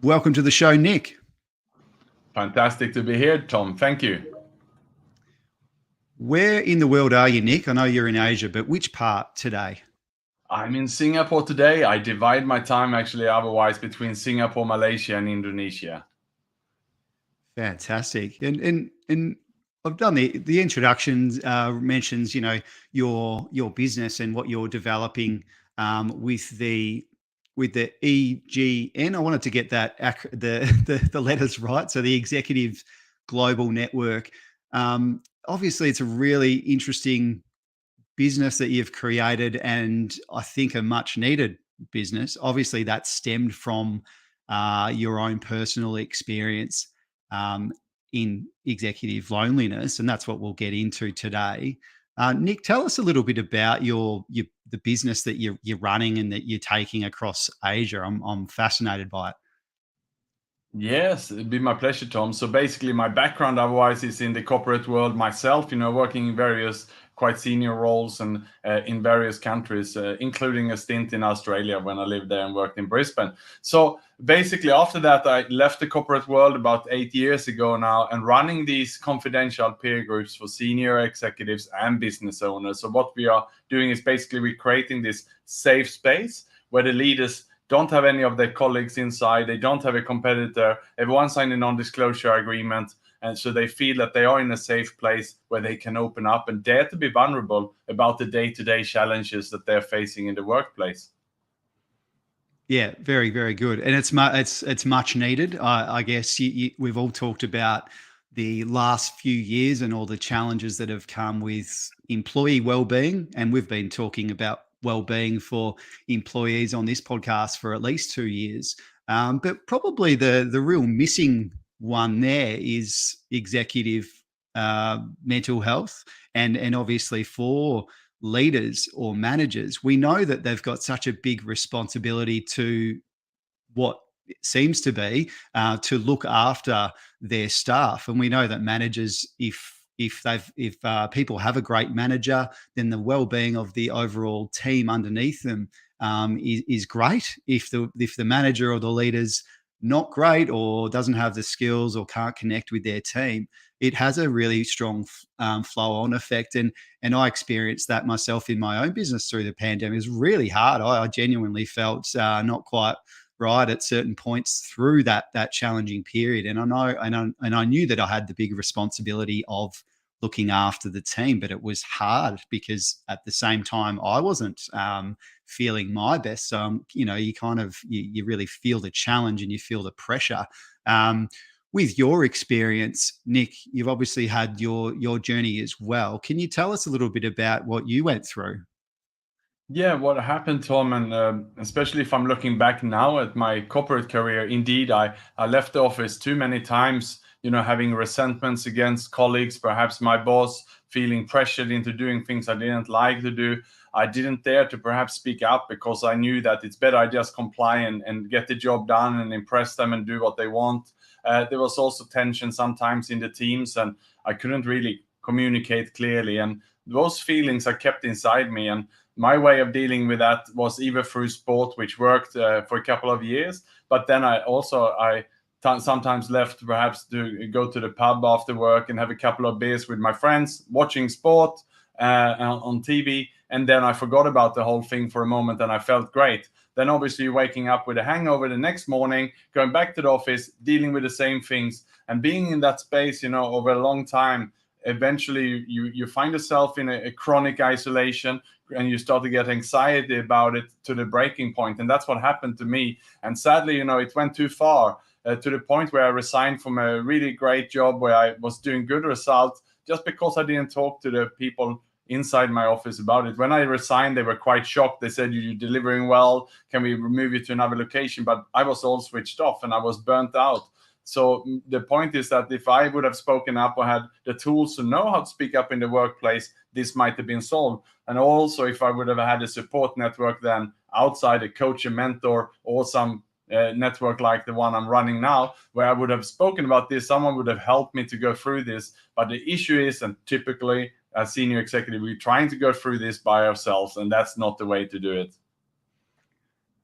Welcome to the show, Nick. Fantastic to be here, Tom. Thank you. Where in the world are you, Nick? I know you're in Asia, but which part today? I'm in Singapore today. I divide my time actually otherwise between Singapore, Malaysia, and Indonesia. Fantastic. And I've done the introductions mentions your business and what you're developing with the EGN. I wanted to get the letters right. So the Executive Global Network. Obviously, it's a really interesting business that you've created, and I think a much needed business. Obviously, that stemmed from your own personal experience um, in executive loneliness, and that's what we'll get into today. Nick, tell us a little bit about the business that you're running and that you're taking across Asia. I'm fascinated by it. Yes, it'd be my pleasure, Tom. So basically, my background otherwise is in the corporate world myself, working in various quite senior roles and in various countries, including a stint in Australia when I lived there and worked in Brisbane. So basically, after that, I left the corporate world about 8 years ago now and running these confidential peer groups for senior executives and business owners. So what we are doing is basically we're creating this safe space where the leaders don't have any of their colleagues inside. They don't have a competitor. Everyone signed a non-disclosure agreement. And so they feel that they are in a safe place where they can open up and dare to be vulnerable about the day-to-day challenges that they're facing in the workplace. Yeah, very, very good, and it's much needed. I guess we've all talked about the last few years and all the challenges that have come with employee well-being, and we've been talking about well-being for employees on this podcast for at least 2 years. But probably the real missing one there is executive mental health, and obviously for leaders or managers, we know that they've got such a big responsibility to what it seems to be to look after their staff. And we know that managers, if people have a great manager, then the well-being of the overall team underneath them is great. If the manager or the leader's not great or doesn't have the skills or can't connect with their team, it has a really strong flow-on effect. And I experienced that myself in my own business through the pandemic. It was really hard. I genuinely felt not quite right at certain points through that challenging period. And I knew that I had the big responsibility of looking after the team, but it was hard because at the same time I wasn't feeling my best. So you really feel the challenge and you feel the pressure. With your experience, Nick, you've obviously had your journey as well. Can you tell us a little bit about what you went through? Yeah, what happened, Tom, and especially if I'm looking back now at my corporate career, indeed, I left the office too many times, having resentments against colleagues, perhaps my boss, feeling pressured into doing things I didn't like to do. I didn't dare to perhaps speak up because I knew that it's better I just comply and get the job done and impress them and do what they want. There was also tension sometimes in the teams, and I couldn't really communicate clearly. And those feelings I kept inside me. And my way of dealing with that was either through sport, which worked for a couple of years, but then I sometimes left perhaps to go to the pub after work and have a couple of beers with my friends, watching sport on TV, and then I forgot about the whole thing for a moment and I felt great. Then obviously waking up with a hangover the next morning, going back to the office, dealing with the same things, and being in that space, over a long time. Eventually you find yourself in a chronic isolation, and you start to get anxiety about it to the breaking point. And that's what happened to me. And sadly, it went too far to the point where I resigned from a really great job where I was doing good results just because I didn't talk to the people inside my office about it. When I resigned, they were quite shocked. They said, "You're delivering well. Can we move you to another location?" But I was all switched off and I was burnt out. So the point is that if I would have spoken up or had the tools to know how to speak up in the workplace, this might have been solved. And also, if I would have had a support network then outside, a coach, a mentor, or some network like the one I'm running now, where I would have spoken about this, someone would have helped me to go through this. But the issue is, and typically as senior executive, we're trying to go through this by ourselves, and that's not the way to do it.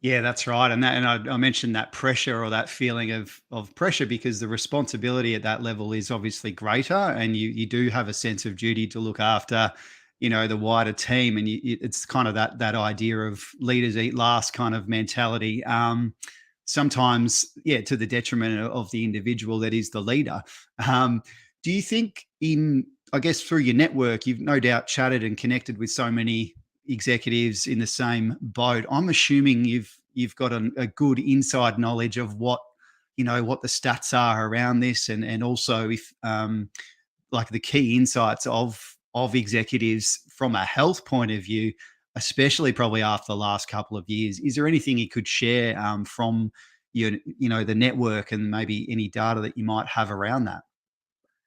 Yeah, that's right. And I mentioned that pressure, or that feeling of pressure, because the responsibility at that level is obviously greater, and you do have a sense of duty to look after, the wider team, and it's kind of that idea of leaders eat last kind of mentality. Sometimes, yeah, to the detriment of the individual that is the leader. Do you think, I guess through your network, you've no doubt chatted and connected with so many executives in the same boat. I'm assuming you've got a good inside knowledge of what the stats are around this, and also if like the key insights of executives from a health point of view, especially probably after the last couple of years. Is there anything you could share from the network, and maybe any data that you might have around that?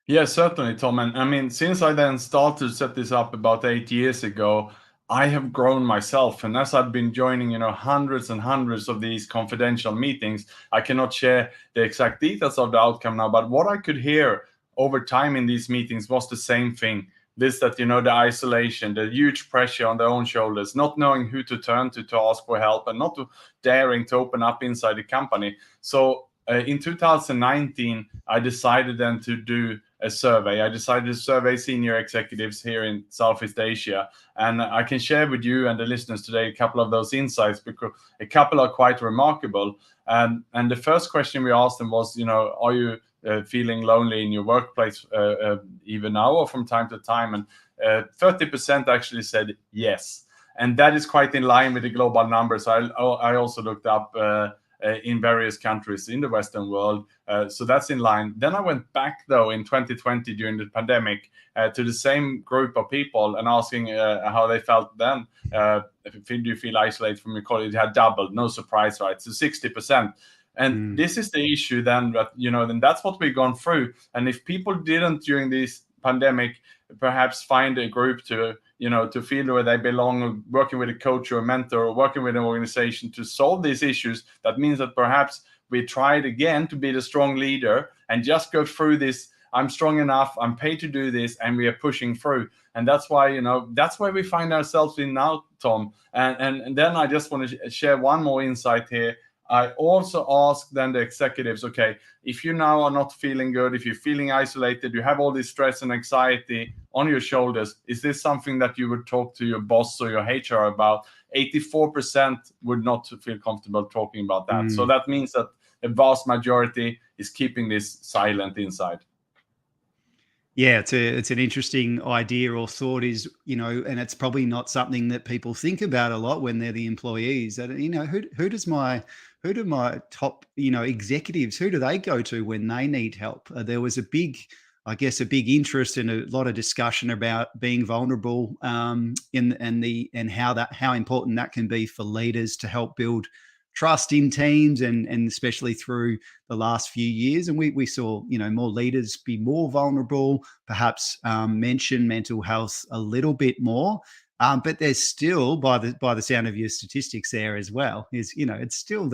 Yeah, certainly, Tom. And I mean, since I then started to set this up about 8 years ago, I have grown myself. And as I've been joining, hundreds and hundreds of these confidential meetings, I cannot share the exact details of the outcome now. But what I could hear over time in these meetings was the same thing. This, that, the isolation, the huge pressure on their own shoulders, not knowing who to turn to ask for help, and not daring to open up inside the company. So in 2019, I decided then to do a survey. I decided to survey senior executives here in Southeast Asia. And I can share with you and the listeners today a couple of those insights, because a couple are quite remarkable. And the first question we asked them was, are you feeling lonely in your workplace even now or from time to time? And 30% actually said yes. And that is quite in line with the global numbers. I also looked up in various countries in the Western world. So that's in line. Then I went back, though, in 2020 during the pandemic to the same group of people and asking how they felt then. Do you feel isolated from your colleagues? It had doubled. No surprise, right? So 60%. And Mm. this is the issue then, that, then that's what we've gone through. And if people didn't during this pandemic perhaps find a group to feel where they belong, working with a coach or a mentor, or working with an organization to solve these issues, that means that perhaps we tried again to be the strong leader and just go through this. I'm strong enough, I'm paid to do this, and we are pushing through. And that's why, that's where we find ourselves in now, Tom. And then I just want to share one more insight here. I also ask then the executives, okay, if you now are not feeling good, if you're feeling isolated, you have all this stress and anxiety on your shoulders, is this something that you would talk to your boss or your HR about? 84% would not feel comfortable talking about that. So Mm. that means that a vast majority is keeping this silent inside. Yeah, it's an interesting idea or thought, and it's probably not something that people think about a lot when they're the employees. That who do my top executives, who do they go to when they need help? There was a big interest and a lot of discussion about being vulnerable, and how important that can be for leaders to help build trust in teams, and especially through the last few years. And we saw more leaders be more vulnerable, perhaps mention mental health a little bit more. But there's still, by the sound of your statistics there as well, it's still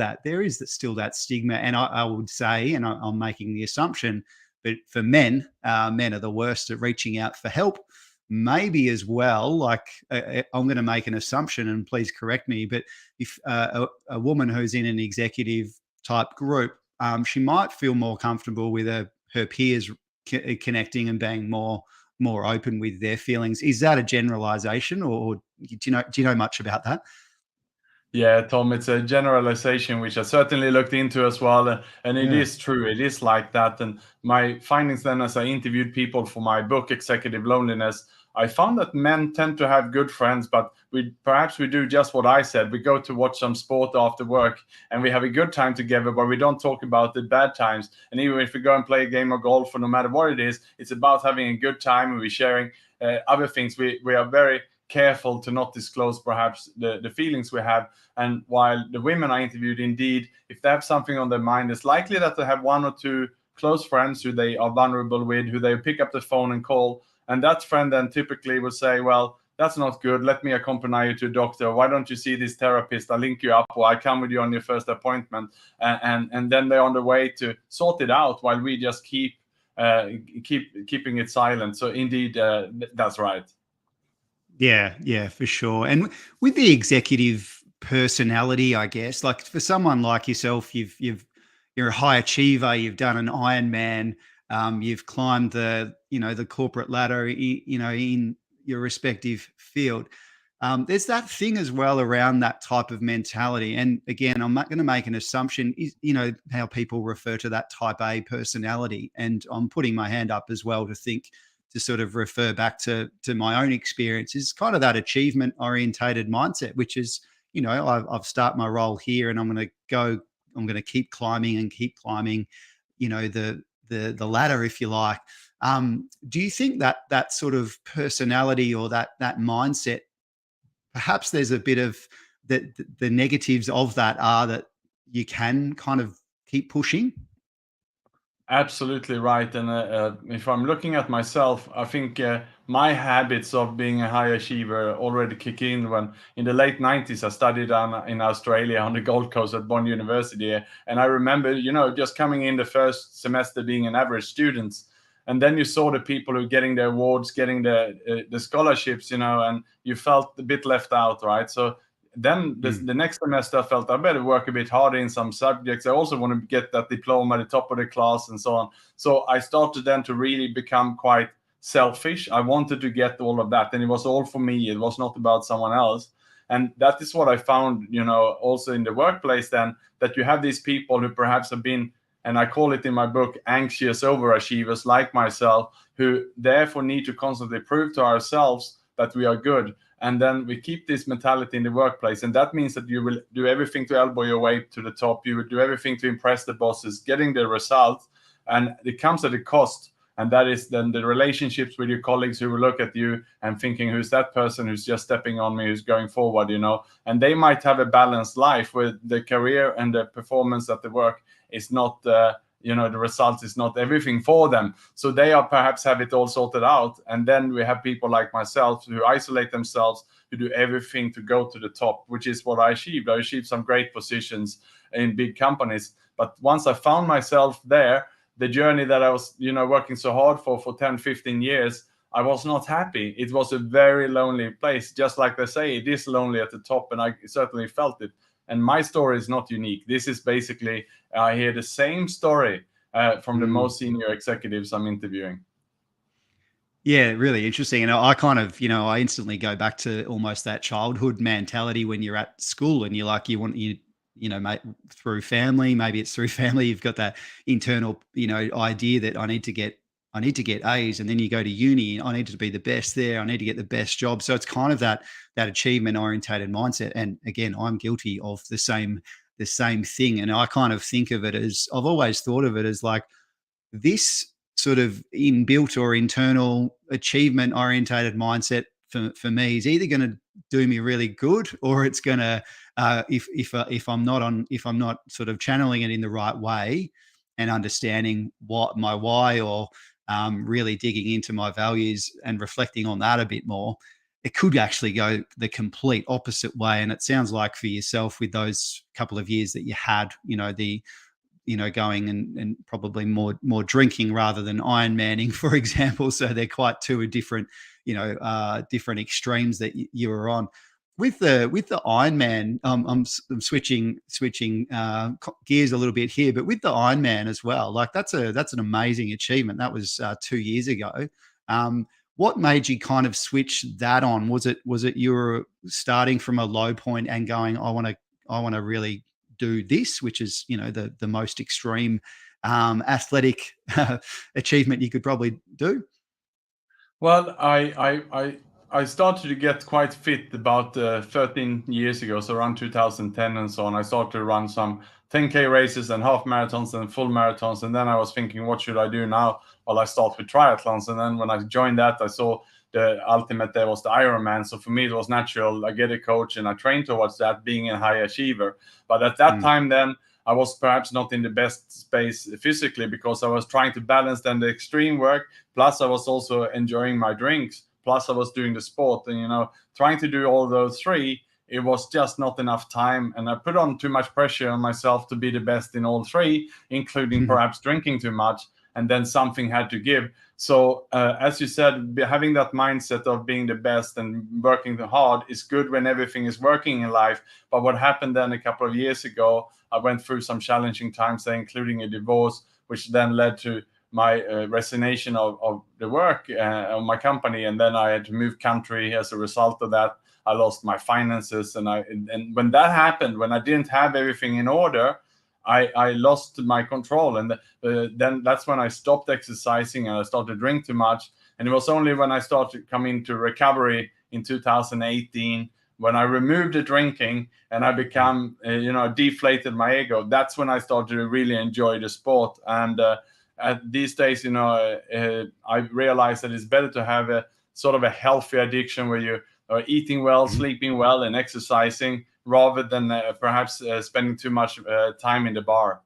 still that stigma. And I would say, and I'm making the assumption, but for men, men are the worst at reaching out for help. Maybe as well, like, I'm going to make an assumption, and please correct me, but if a woman who's in an executive type group, she might feel more comfortable with her peers connecting and being more open with their feelings. Is that a generalization, or do you know much about that? Yeah, Tom, it's a generalization which I certainly looked into as well. And it Yeah. is true, it is like that. And my findings then, as I interviewed people for my book, Executive Loneliness, I found that men tend to have good friends, but we do just what I said. We go to watch some sport after work and we have a good time together, but we don't talk about the bad times. And even if we go and play a game of golf, or no matter what it is, it's about having a good time, and we're sharing other things. We are very careful to not disclose perhaps the feelings we have. And while the women I interviewed, indeed, if they have something on their mind, it's likely that they have one or two close friends who they are vulnerable with, who they pick up the phone and call. And that friend then typically will say, well, that's not good. Let me accompany you to a doctor. Why don't you see this therapist? I'll link you up, or I come with you on your first appointment. And then they're on the way to sort it out, while we just keeping it silent. So indeed, that's right. Yeah, yeah, for sure. And with the executive personality, I guess. Like for someone like yourself, you're a high achiever. You've done an Ironman. You've climbed the corporate ladder. In your respective field. There's that thing as well around that type of mentality. And again, I'm not going to make an assumption. How people refer to that type A personality, and I'm putting my hand up as well to sort of refer back to my own experience, is kind of that achievement orientated mindset, which is, I've started my role here, and I'm going to keep climbing and keep climbing, the ladder, if you like. Do you think that sort of personality or that mindset, perhaps there's a bit of the negatives of that are that you can kind of keep pushing? Absolutely right. And if I'm looking at myself, I think my habits of being a high achiever already kick in when in the late 90s I studied in Australia on the Gold Coast at Bond University. And I remember, just coming in the first semester being an average student. And then you saw the people who are getting the awards, getting the scholarships, and you felt a bit left out, right? So then the next semester I felt I better work a bit harder in some subjects. I also want to get that diploma at the top of the class and so on. So I started then to really become quite selfish. I wanted to get all of that, and it was all for me. It was not about someone else. And that is what I found, also in the workplace then, that you have these people who perhaps have been, and I call it in my book, anxious overachievers like myself, who therefore need to constantly prove to ourselves that we are good. And then we keep this mentality in the workplace. And that means that you will do everything to elbow your way to the top. You will do everything to impress the bosses, getting the result. And it comes at a cost. And that is then the relationships with your colleagues who will look at you and thinking, who's that person who's just stepping on me, who's going forward, And they might have a balanced life where the career and the performance at the work is not the result is not everything for them. So they are perhaps have it all sorted out. And then we have people like myself who isolate themselves, who do everything to go to the top, which is what I achieved. I achieved some great positions in big companies. But once I found myself there, the journey that I was, working so hard for 10, 15 years, I was not happy. It was a very lonely place. Just like they say, it is lonely at the top, and I certainly felt it. And my story is not unique. This is basically, I hear the same story from the most senior executives I'm interviewing. Yeah, really interesting. And I kind of, I instantly go back to almost that childhood mentality when you're at school and you're like, mate, through family, maybe it's through family, you've got that internal, idea that I need to get A's, and then you go to uni, I need to be the best there. I need to get the best job. So it's kind of that achievement orientated mindset. And again, I'm guilty of the same thing. And I kind of think of it as, I've always thought of it as like, this sort of inbuilt or internal achievement orientated mindset for me is either going to do me really good, or it's going to if I'm not sort of channeling it in the right way and understanding what my why, or really digging into my values and reflecting on that a bit more, it could actually go the complete opposite way. And it sounds like for yourself, with those couple of years that you had, going and probably more drinking rather than Ironmanning, for example. So they're quite two different, different extremes that you were on. With the Ironman, I'm switching gears a little bit here, but with the Ironman as well, like that's an amazing achievement. That was 2 years ago. What made you kind of switch that on? Was it you were starting from a low point and going, I want to really do this, which is the most extreme athletic achievement you could probably do? Well, I started to get quite fit about 13 years ago, so around 2010 and so on. I started to run some 10K races and half marathons and full marathons, and then I was thinking, what should I do now? Well, I start with triathlons, and then when I joined that, I saw the ultimate there was the Ironman. So for me, it was natural. I get a coach and I train towards that, being a high achiever. But at that time, then I was perhaps not in the best space physically, because I was trying to balance then the extreme work. Plus, I was also enjoying my drinks. Plus, I was doing the sport, and trying to do all those three. It was just not enough time, and I put on too much pressure on myself to be the best in all three, including perhaps drinking too much. and then something had to give. So as you said, having that mindset of being the best and working hard is good when everything is working in life. But what happened then a couple of years ago, I went through some challenging times there, including a divorce, which then led to my resignation of the work of my company. And then I had to move country as a result of that. I lost my finances. And when that happened, when I didn't have everything in order, I lost my control. And then that's when I stopped exercising and I started to drink too much. And it was only when I started coming to recovery in 2018, when I removed the drinking and I become, deflated my ego. That's when I started to really enjoy the sport. And these days, I realized that it's better to have a sort of a healthy addiction where you are eating well, sleeping well, and exercising, rather than perhaps spending too much time in the bar.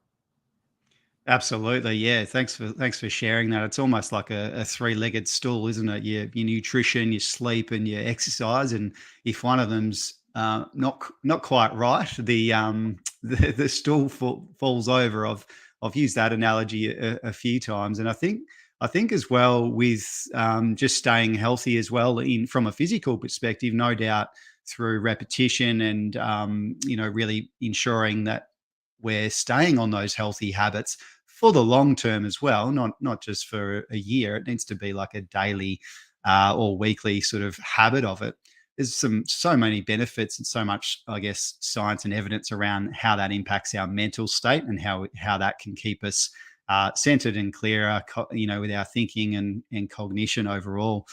Absolutely, yeah. Thanks for sharing that. It's almost like a three-legged stool, isn't it? Your nutrition, your sleep, and your exercise. And if one of them's not quite right, the stool falls over. I've used that analogy a few times, and I think as well with just staying healthy as well in from a physical perspective, no doubt through repetition and really ensuring that we're staying on those healthy habits for the long term as well, not just for a year. It needs to be like a daily or weekly sort of habit of it. There's so many benefits and so much, I guess, science and evidence around how that impacts our mental state and how that can keep us centered and clearer, with our thinking and cognition overall.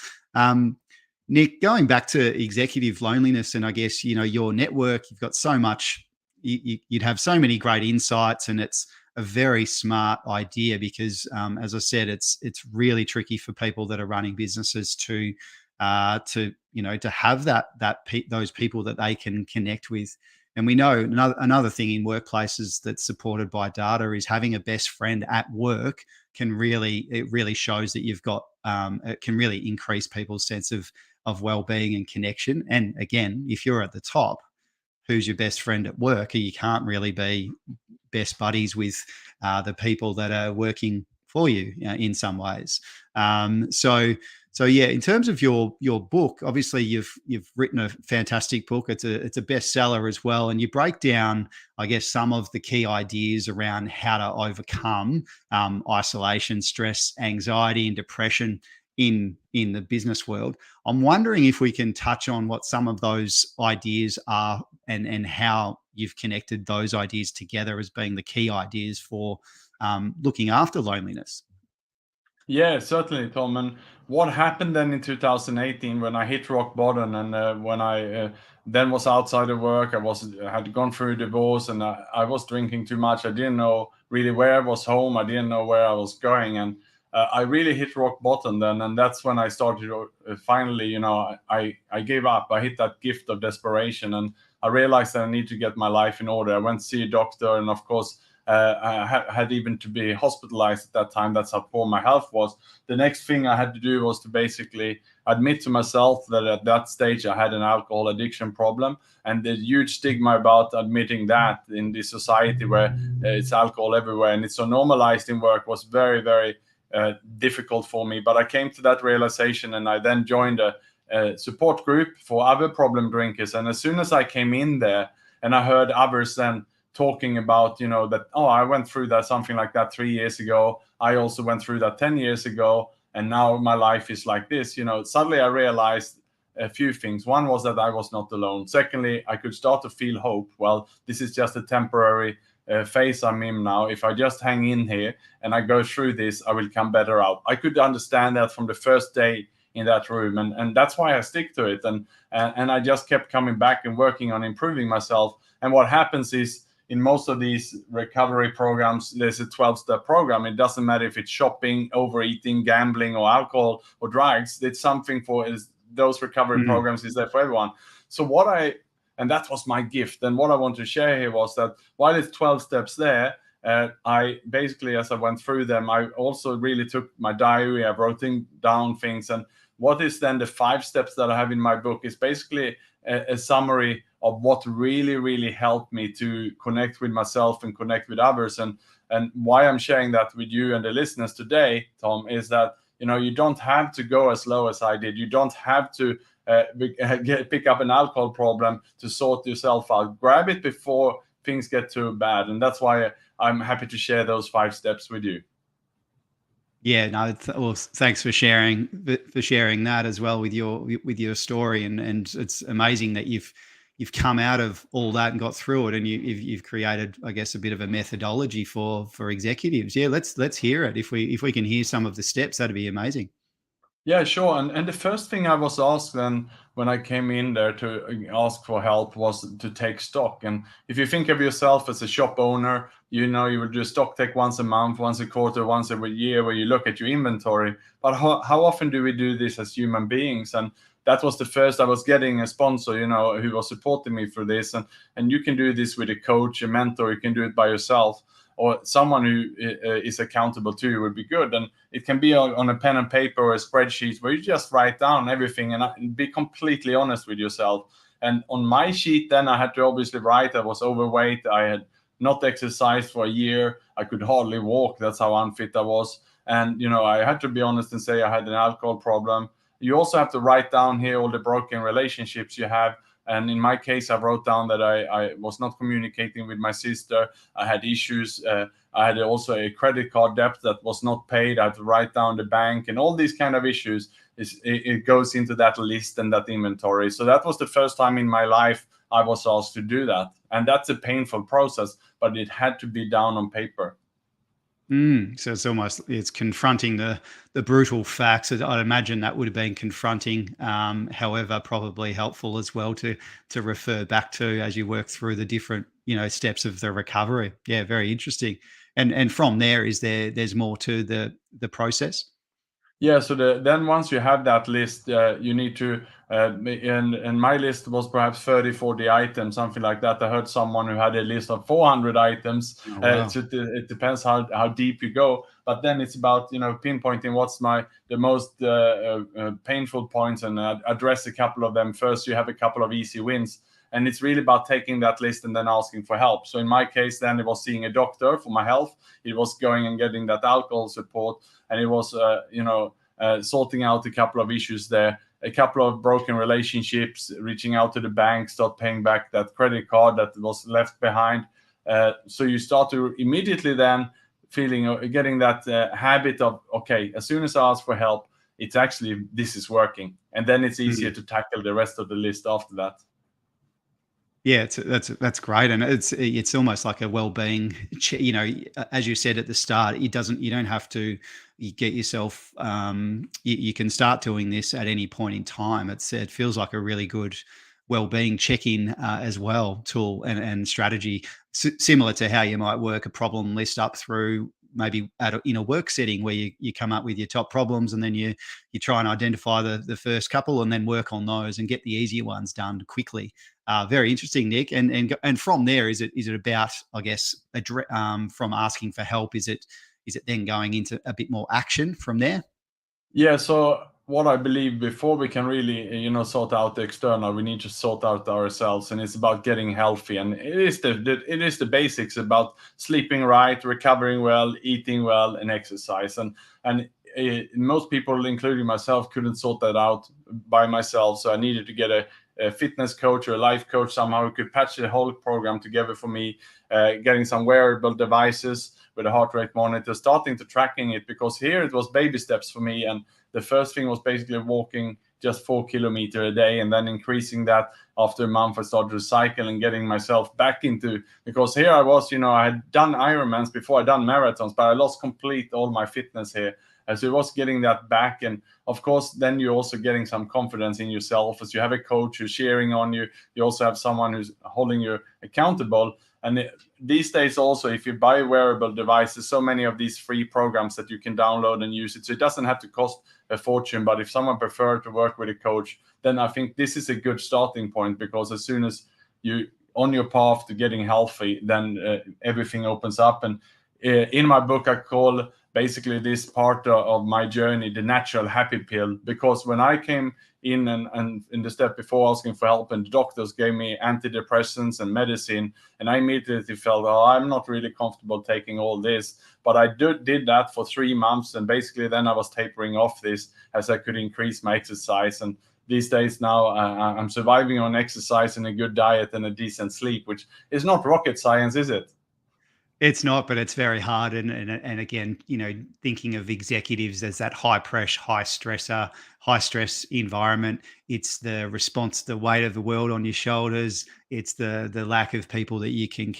Nick, going back to executive loneliness, and I guess your network, you've got so much. You'd have so many great insights, and it's a very smart idea because, as I said, it's really tricky for people that are running businesses to have those people that they can connect with. And we know another thing in workplaces that's supported by data is having a best friend at work it really shows that you've got it can really increase people's sense of well-being and connection. And again, if you're at the top, who's your best friend at work? You can't really be best buddies with the people that are working for you, in some ways. So yeah, in terms of your book, obviously you've written a fantastic book. It's a bestseller as well, and you break down, I guess, some of the key ideas around how to overcome isolation, stress, anxiety, and depression in the business world. I'm wondering if we can touch on what some of those ideas are and how you've connected those ideas together as being the key ideas for looking after loneliness. Yeah, certainly, Tom. And what happened then in 2018 when I hit rock bottom, and when I then was outside of work, I had gone through a divorce, and I was drinking too much. I didn't know really where I was home. I didn't know where I was going, and I really hit rock bottom then. And that's when I started. Finally, I gave up. I hit that gift of desperation, and I realized that I need to get my life in order. I went to see a doctor, and of course, I had even to be hospitalized at that time. That's how poor my health was. The next thing I had to do was to basically admit to myself that at that stage I had an alcohol addiction problem. And the huge stigma about admitting that in this society where it's alcohol everywhere and it's so normalized in work was very, very difficult for me. But I came to that realization, and I then joined a support group for other problem drinkers. And as soon as I came in there and I heard others then talking about, that, oh, I went through that, something like that 3 years ago. I also went through that 10 years ago. And now my life is like this. Suddenly I realized a few things. One was that I was not alone. Secondly, I could start to feel hope. Well, this is just a temporary phase I'm in now. If I just hang in here and I go through this, I will come better out. I could understand that from the first day in that room. And that's why I stick to it. And I just kept coming back and working on improving myself. And what happens is, in most of these recovery programs, there's a 12-step program. It doesn't matter if it's shopping, overeating, gambling, or alcohol or drugs. It's something those recovery programs is there for everyone. So and that was my gift. And what I want to share here was that while it's 12 steps there, I basically, as I went through them, I also really took my diary. I wrote down things. And what is then the 5 steps that I have in my book is basically a summary of what really helped me to connect with myself and connect with others. And why I'm sharing that with you and the listeners today, Tom, is that you don't have to go as low as I did. You don't have to pick up an alcohol problem to sort yourself out. Grab it before things get too bad, and that's why I'm happy to share those 5 steps with you. Yeah, no. Well, thanks for sharing that as well with your story, and it's amazing that you've come out of all that and got through it, and you've created, I guess, a bit of a methodology for executives. Yeah, let's hear it. If we can hear some of the steps, that'd be amazing. Yeah, sure. And the first thing I was asked then when I came in there to ask for help was to take stock. And if you think of yourself as a shop owner, you would do stock take once a month, once a quarter, once every year, where you look at your inventory. But how often do we do this as human beings? And that was the first. I was getting a sponsor, who was supporting me through this. And you can do this with a coach, a mentor. You can do it by yourself, or someone who is accountable to you would be good. And it can be on a pen and paper or a spreadsheet where you just write down everything and be completely honest with yourself. And on my sheet, then I had to obviously write I was overweight. I had not exercised for a year. I could hardly walk. That's how unfit I was. And, I had to be honest and say I had an alcohol problem. You also have to write down here all the broken relationships you have. And in my case, I wrote down that I was not communicating with my sister. I had issues. I had also a credit card debt that was not paid. I had to write down the bank and all these kind of issues. It goes into that list and that inventory. So that was the first time in my life I was asked to do that. And that's a painful process, but it had to be down on paper. So it's confronting the brutal facts. I'd imagine that would have been confronting, however, probably helpful as well to refer back to as you work through the different steps of the recovery. Yeah, very interesting. And from there's more to the process. Yeah, so then once you have that list, you need to, and my list was perhaps 30, 40 items, something like that. I heard someone who had a list of 400 items. Oh, wow. So it depends how deep you go. But then it's about, pinpointing what's the most painful points and address a couple of them first. You have a couple of easy wins. And it's really about taking that list and then asking for help. So in my case, then it was seeing a doctor for my health. It was going and getting that alcohol support. And it was, sorting out a couple of issues there, a couple of broken relationships, reaching out to the bank, start paying back that credit card that was left behind. So you start to immediately then getting that habit of, okay, as soon as I ask for help, it's actually, this is working. And then it's easier to tackle the rest of the list after that. Yeah, that's great, and it's almost like a well-being. As you said at the start, you don't have to get yourself. You can start doing this at any point in time. It feels like a really good well-being check-in as well tool and strategy, similar to how you might work a problem list up through maybe in a work setting where you come up with your top problems and then you try and identify the first couple and then work on those and get the easier ones done quickly. Very interesting, Nick. And from there, is it about, I guess, from asking for help? Is it then going into a bit more action from there? Yeah. So what I believe, before we can really, sort out the external, we need to sort out ourselves, and it's about getting healthy. And it is the basics about sleeping right, recovering well, eating well, and exercise. And most people, including myself, couldn't sort that out by myself. So I needed to get a fitness coach or a life coach somehow who could patch the whole program together for me, getting some wearable devices with a heart rate monitor, starting to tracking it, because here it was baby steps for me. And the first thing was basically walking just 4 kilometers a day, and then increasing that. After a month, I started to cycle and getting myself back into, because here I was, I had done Ironmans before, I done marathons, but I lost all my fitness here. So it was getting that back. And of course, then you're also getting some confidence in yourself as you have a coach who's cheering on you. You also have someone who's holding you accountable. And these days also, if you buy wearable devices, so many of these free programs that you can download and use it. So it doesn't have to cost a fortune. But if someone prefers to work with a coach, then I think this is a good starting point, because as soon as you're on your path to getting healthy, then everything opens up. And In my book, I call basically this part of my journey the natural happy pill, because when I came in and in the step before asking for help, and the doctors gave me antidepressants and medicine, and I immediately felt, oh, I'm not really comfortable taking all this. But I did that for 3 months, and basically then I was tapering off this as I could increase my exercise. And these days now, I'm surviving on exercise and a good diet and a decent sleep, which is not rocket science, is it? It's not, but it's very hard. And again, thinking of executives as that high pressure, high stressor, high stress environment, it's the response, the weight of the world on your shoulders. It's the lack of people that you can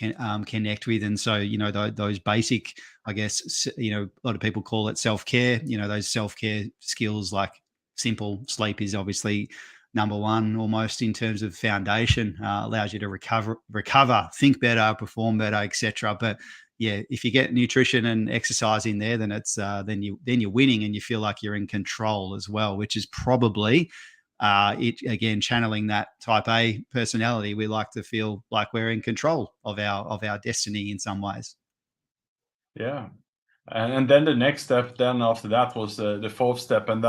connect with, and so those basic, I guess, a lot of people call it self care. Those self care skills like simple sleep is obviously number one almost in terms of foundation. Allows you to recover, think better, perform better, etc. But yeah, if you get nutrition and exercise in there, then it's then you're winning, and you feel like you're in control as well, which is probably it again, channeling that type A personality. We like to feel like we're in control of our destiny in some ways. Yeah. And then the next step then after that was the fourth step. And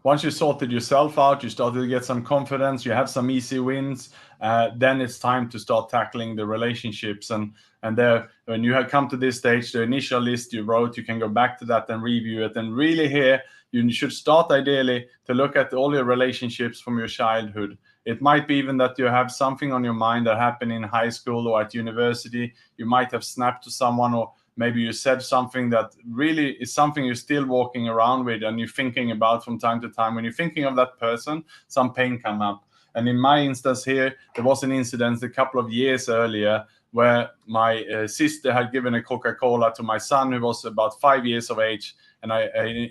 once you sorted yourself out, you started to get some confidence, you have some easy wins, then it's time to start tackling the relationships. And there, when you have come to this stage, the initial list you wrote, you can go back to that and review it. And really here, you should start ideally to look at all your relationships from your childhood. It might be even that you have something on your mind that happened in high school or at university. You might have snapped to someone, or maybe you said something that really is something you're still walking around with and you're thinking about from time to time. When you're thinking of that person, some pain come up. And in my instance here, there was an incident a couple of years earlier where my sister had given a Coca-Cola to my son, who was about 5 years of age. And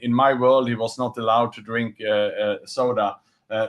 in my world, he was not allowed to drink soda.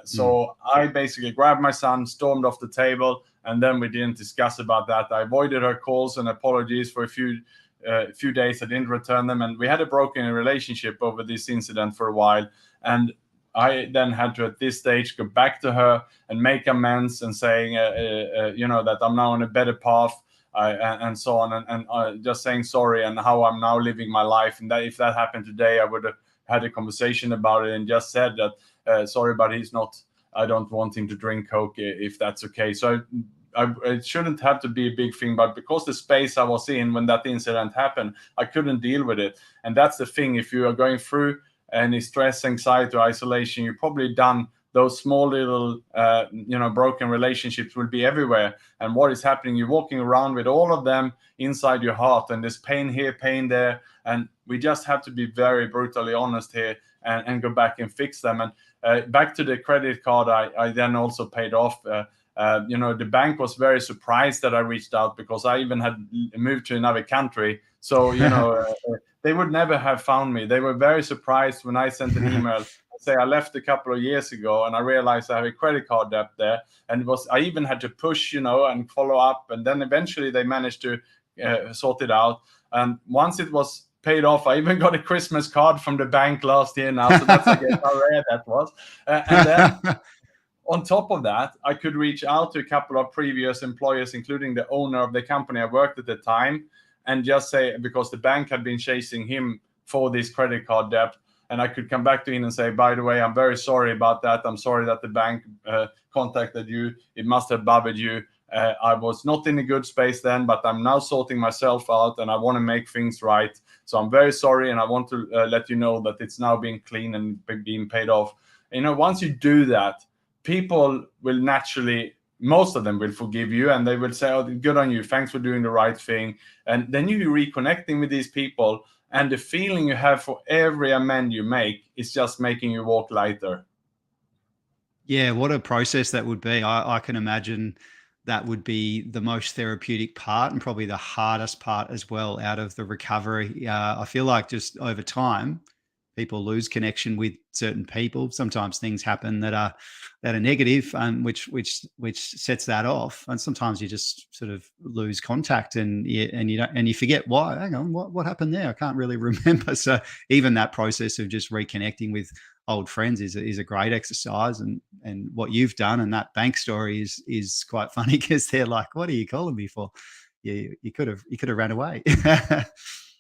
So I basically grabbed my son, stormed off the table, and then we didn't discuss about that. I avoided her calls and apologies for a few days. I didn't return them, and we had a broken relationship over this incident for a while. And I then had to, at this stage, go back to her and make amends and saying, that I'm now on a better path, and so on, and just saying sorry and how I'm now living my life. And that if that happened today, I would have had a conversation about it and just said that, sorry, but I don't want him to drink Coke, if that's okay. So it shouldn't have to be a big thing, but because the space I was in when that incident happened, I couldn't deal with it. And that's the thing. If you are going through any stress, anxiety, or isolation, you've probably done those small little, broken relationships will be everywhere. And what is happening? You're walking around with all of them inside your heart, and there's pain here, pain there. And we just have to be very brutally honest here and go back and fix them. And back to the credit card, I then also paid off. The bank was very surprised that I reached out, because I even had moved to another country. So, they would never have found me. They were very surprised when I sent an email. Say I left a couple of years ago and I realized I have a credit card debt there. And I even had to push, and follow up. And then eventually they managed to sort it out. And once it was paid off, I even got a Christmas card from the bank last year now. So that's, I guess, how rare that was. And then on top of that, I could reach out to a couple of previous employers, including the owner of the company I worked at the time, and just say, because the bank had been chasing him for this credit card debt, and I could come back to him and say, by the way, I'm very sorry about that. I'm sorry that the bank contacted you. It must have bothered you. I was not in a good space then, but I'm now sorting myself out and I want to make things right. So I'm very sorry, and I want to let you know that it's now being clean and being paid off. Once you do that, people will naturally, most of them will forgive you, and they will say, oh, good on you, thanks for doing the right thing. And then you're reconnecting with these people, and the feeling you have for every amend you make is just making you walk lighter. Yeah, what a process that would be. I can imagine that would be the most therapeutic part, and probably the hardest part as well out of the recovery. I feel like just over time, people lose connection with certain people. Sometimes things happen that are negative, which sets that off. And sometimes you just sort of lose contact, and you forget why. Hang on, what happened there? I can't really remember. So even that process of just reconnecting with old friends is a great exercise. And what you've done, and that bank story is quite funny, because they're like, what are you calling me for? You could have ran away.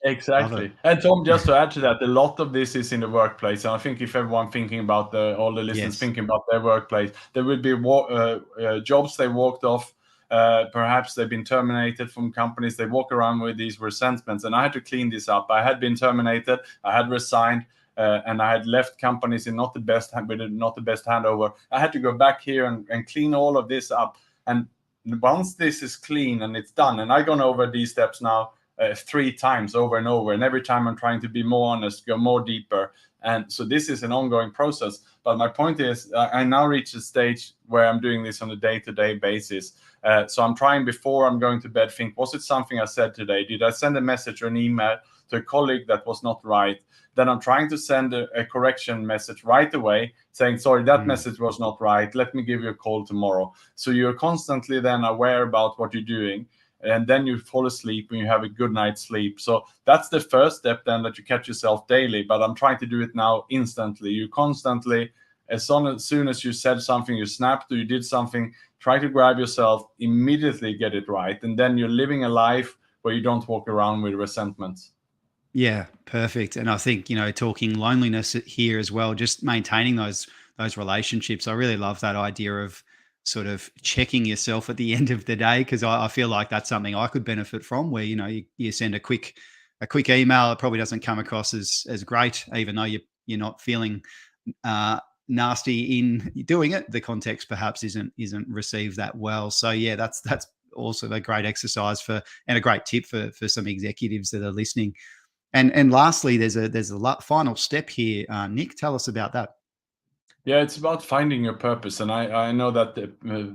Love it. Exactly. And Tom, just to add to that, a lot of this is in the workplace. And I think if everyone thinking about all the listeners Yes. thinking about their workplace, there will be jobs they walked off. Perhaps they've been terminated from companies. They walk around with these resentments. And I had to clean this up. I had been terminated. I had resigned. And I had left companies in not the best handover. I had to go back here and clean all of this up. And once this is clean and it's done, and I've gone over these steps now 3 times over and over. And every time I'm trying to be more honest, go more deeper. And so this is an ongoing process. But my point is, I now reach a stage where I'm doing this on a day-to-day basis. So I'm trying before I'm going to bed, think, was it something I said today? Did I send a message or an email to a colleague that was not right? Then I'm trying to send a correction message right away saying, sorry, that message was not right. Let me give you a call tomorrow. So you're constantly then aware about what you're doing. And then you fall asleep and you have a good night's sleep. So that's the first step then, that you catch yourself daily. But I'm trying to do it now instantly. You constantly, as soon as you said something, you snapped or you did something, try to grab yourself, immediately get it right. And then you're living a life where you don't walk around with resentments. Yeah, perfect. And I think, talking loneliness here as well, just maintaining those relationships. I really love that idea of sort of checking yourself at the end of the day, because I feel like that's something I could benefit from, where you send a quick email. It probably doesn't come across as great, even though you're not feeling nasty in doing it. The context perhaps isn't received that well. So yeah, that's also a great exercise and a great tip for some executives that are listening. And lastly, there's a final step here. Nick, tell us about that. Yeah, it's about finding your purpose. And I know that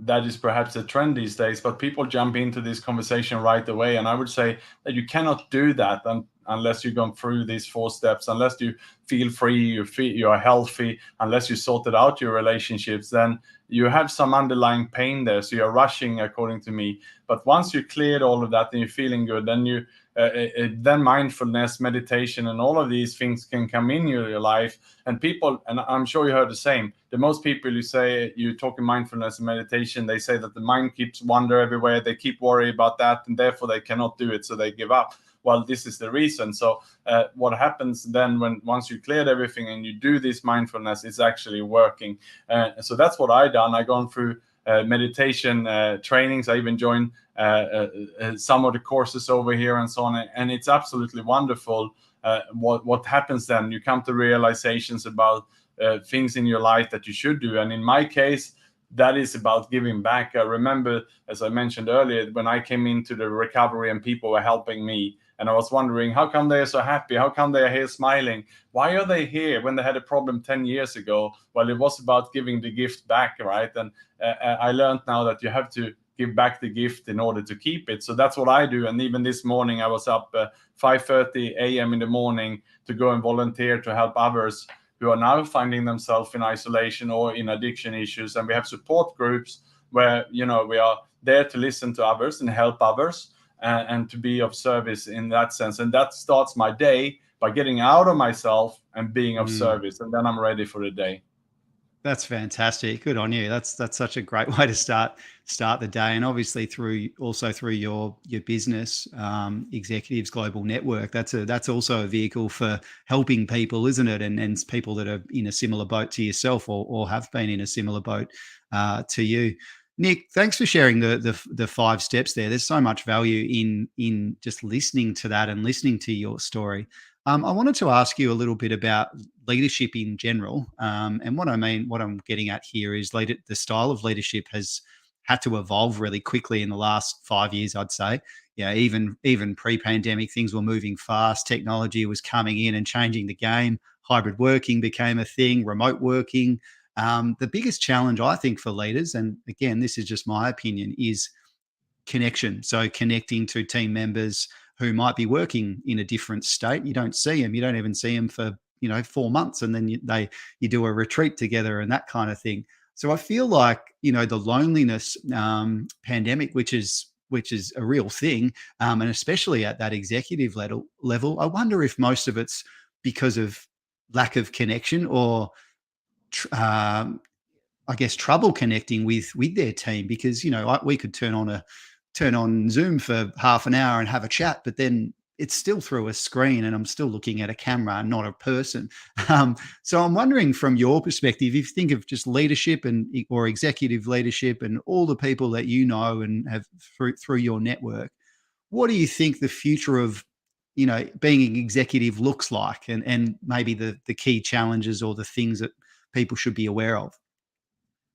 that is perhaps a trend these days, but people jump into this conversation right away. And I would say that you cannot do that unless you've gone through these 4 steps, unless you feel free, you are healthy, unless you sorted out your relationships, then you have some underlying pain there. So you're rushing, according to me. But once you cleared all of that and you're feeling good, then then mindfulness, meditation, and all of these things can come in your life. And people, and I'm sure you heard the same, the most people you say you talk in mindfulness and meditation, they say that the mind keeps wander everywhere, they keep worrying about that, and therefore they cannot do it, so they give up. Well, this is the reason. So what happens then once you cleared everything and you do this mindfulness, it's actually working. So that's what I done. I gone through meditation trainings. I even joined some of the courses over here and so on. And it's absolutely wonderful. What happens then? You come to realizations about things in your life that you should do. And in my case, that is about giving back. I remember, as I mentioned earlier, when I came into the recovery and people were helping me, and I was wondering, how come they are so happy? How come they are here smiling? Why are they here when they had a problem 10 years ago? Well, it was about giving the gift back, right? And I learned now that you have to give back the gift in order to keep it. So that's what I do. And even this morning, I was up 5:30 a.m. in the morning to go and volunteer to help others who are now finding themselves in isolation or in addiction issues. And we have support groups where, we are there to listen to others and help others and to be of service in that sense. And that starts my day by getting out of myself and being of service. And then I'm ready for the day. That's fantastic. Good on you. That's such a great way to start the day, and obviously through your business, Executives Global Network. That's also a vehicle for helping people, isn't it? And people that are in a similar boat to yourself, or have been in a similar boat to you. Nick, thanks for sharing the 5 steps there. There's so much value in just listening to that and listening to your story. I wanted to ask you a little bit about leadership in general. And what I'm getting at here is the style of leadership has had to evolve really quickly in the last 5 years, I'd say. Yeah, even pre-pandemic, things were moving fast. Technology was coming in and changing the game. Hybrid working became a thing, remote working. The biggest challenge, I think, for leaders, and again, this is just my opinion, is connection. So connecting to team members who might be working in a different state. You don't see them. You don't even see them for 4 months, and then you do a retreat together and that kind of thing. So I feel like the loneliness pandemic, which is a real thing, and especially at that executive level, I wonder if most of it's because of lack of connection, or I guess trouble connecting with their team, because we could turn on Zoom for half an hour and have a chat, but then it's still through a screen and I'm still looking at a camera, not a person. Um, so I'm wondering, from your perspective, if you think of just leadership and or executive leadership and all the people that you know and have through your network, what do you think the future of being an executive looks like, and maybe the key challenges or the things that people should be aware of?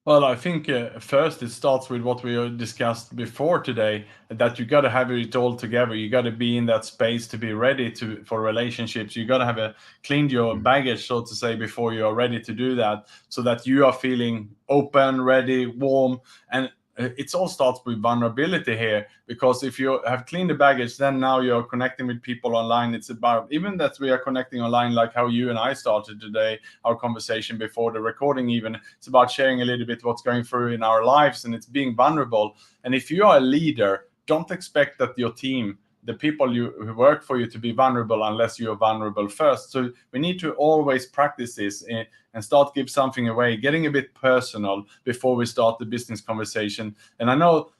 Well, I think first it starts with what we discussed before today, that you got to have it all together. You got to be in that space to be ready to for relationships. You got to have cleaned your baggage, so to say, before you are ready to do that, so that you are feeling open, ready, warm, and it all starts with vulnerability here, because if you have cleaned the baggage, then now you're connecting with people online. It's about, even that we are connecting online, like how you and I started today, our conversation before the recording, even it's about sharing a little bit what's going through in our lives, and it's being vulnerable. And if you are a leader, don't expect that your team, the people who work for you, to be vulnerable unless you are vulnerable first. So we need to always practice this and start give something away, getting a bit personal before we start the business conversation. And I know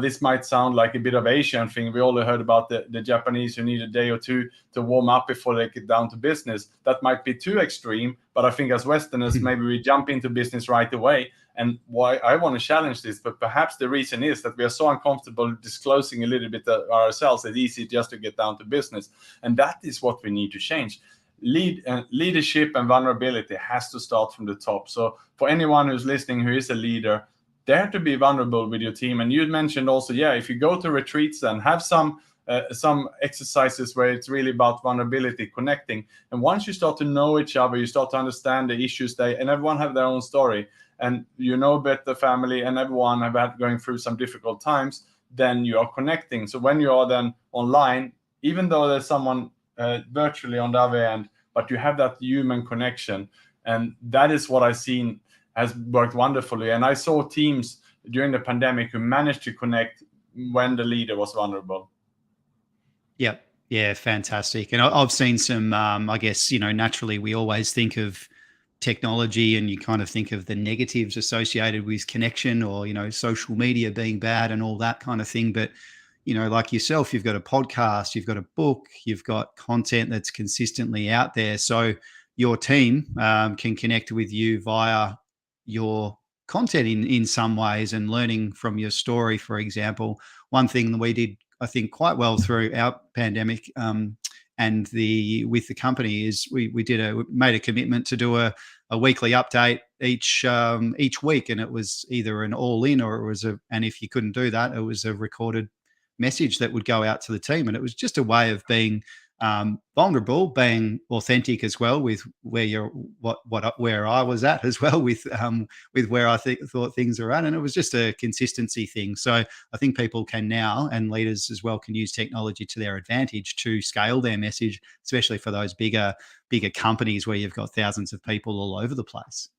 this might sound like a bit of Asian thing. We all heard about the Japanese who need a day or two to warm up before they get down to business. That might be too extreme, but I think as Westerners, maybe we jump into business right away. And why I want to challenge this, but perhaps the reason is that we are so uncomfortable disclosing a little bit of ourselves. It's easy just to get down to business. And that is what we need to change. Leadership and vulnerability has to start from the top. So for anyone who's listening who is a leader, dare to be vulnerable with your team. And you mentioned also, if you go to retreats and have some exercises where it's really about vulnerability, connecting. And once you start to know each other, you start to understand the issues and everyone have their own story. And you know about the family, and everyone have had going through some difficult times, then you are connecting. So when you are then online, even though there's someone virtually on the other end, but you have that human connection. And that is what I've seen has worked wonderfully. And I saw teams during the pandemic who managed to connect when the leader was vulnerable. Yep. Yeah, fantastic. And I've seen some, I guess, naturally we always think of technology and you kind of think of the negatives associated with connection or, social media being bad and all that kind of thing. But, like yourself, you've got a podcast, you've got a book, you've got content that's consistently out there. So your team can connect with you via your content in some ways, and learning from your story, for example. One thing that we did, I think, quite well through our pandemic and with the company is we made a commitment to do a weekly update each week, and it was either an all in or it was and if you couldn't do that, it was a recorded message that would go out to the team, and it was just a way of being vulnerable, being authentic as well with where I was at as well with where I thought things are at, and it was just a consistency thing. So I think people can now, and leaders as well, can use technology to their advantage to scale their message, especially for those bigger companies where you've got thousands of people all over the place.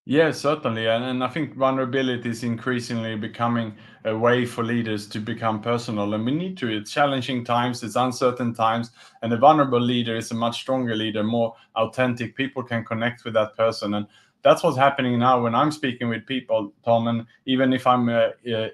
Yeah, certainly. And I think vulnerability is increasingly becoming a way for leaders to become personal. And we need to. It's challenging times, it's uncertain times. And a vulnerable leader is a much stronger leader, more authentic. People can connect with that person. And that's what's happening now when I'm speaking with people, Tom. And even if I'm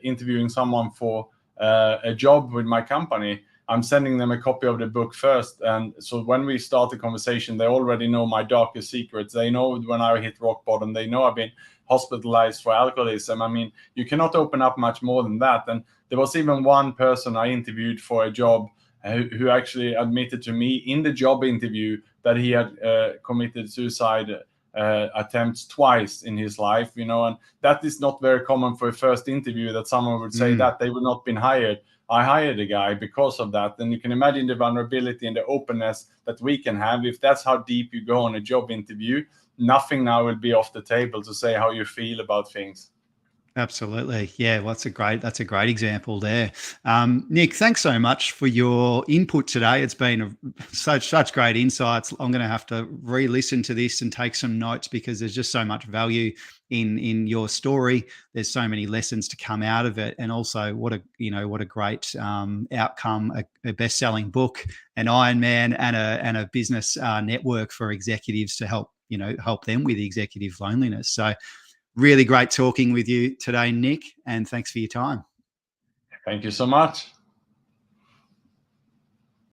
interviewing someone for a job with my company, I'm sending them a copy of the book first. And so when we start the conversation, they already know my darkest secrets. They know when I hit rock bottom. They know I've been hospitalized for alcoholism. I mean, you cannot open up much more than that. And there was even one person I interviewed for a job who actually admitted to me in the job interview that he had committed suicide attempts twice in his life, and that is not very common for a first interview, that someone would say that they would not been hired. I hired a guy because of that. And you can imagine the vulnerability and the openness that we can have. If that's how deep you go on a job interview, nothing now will be off the table to say how you feel about things. Absolutely. Yeah, well, that's a great example there. Nick, thanks so much for your input today. It's been such great insights. I'm going to have to re-listen to this and take some notes, because there's just so much value in your story. There's so many lessons to come out of it, and also what a great outcome, a best-selling book, an Ironman, and a business network for executives to help them with executive loneliness. So really great talking with you today, Nick, and thanks for your time. Thank you so much.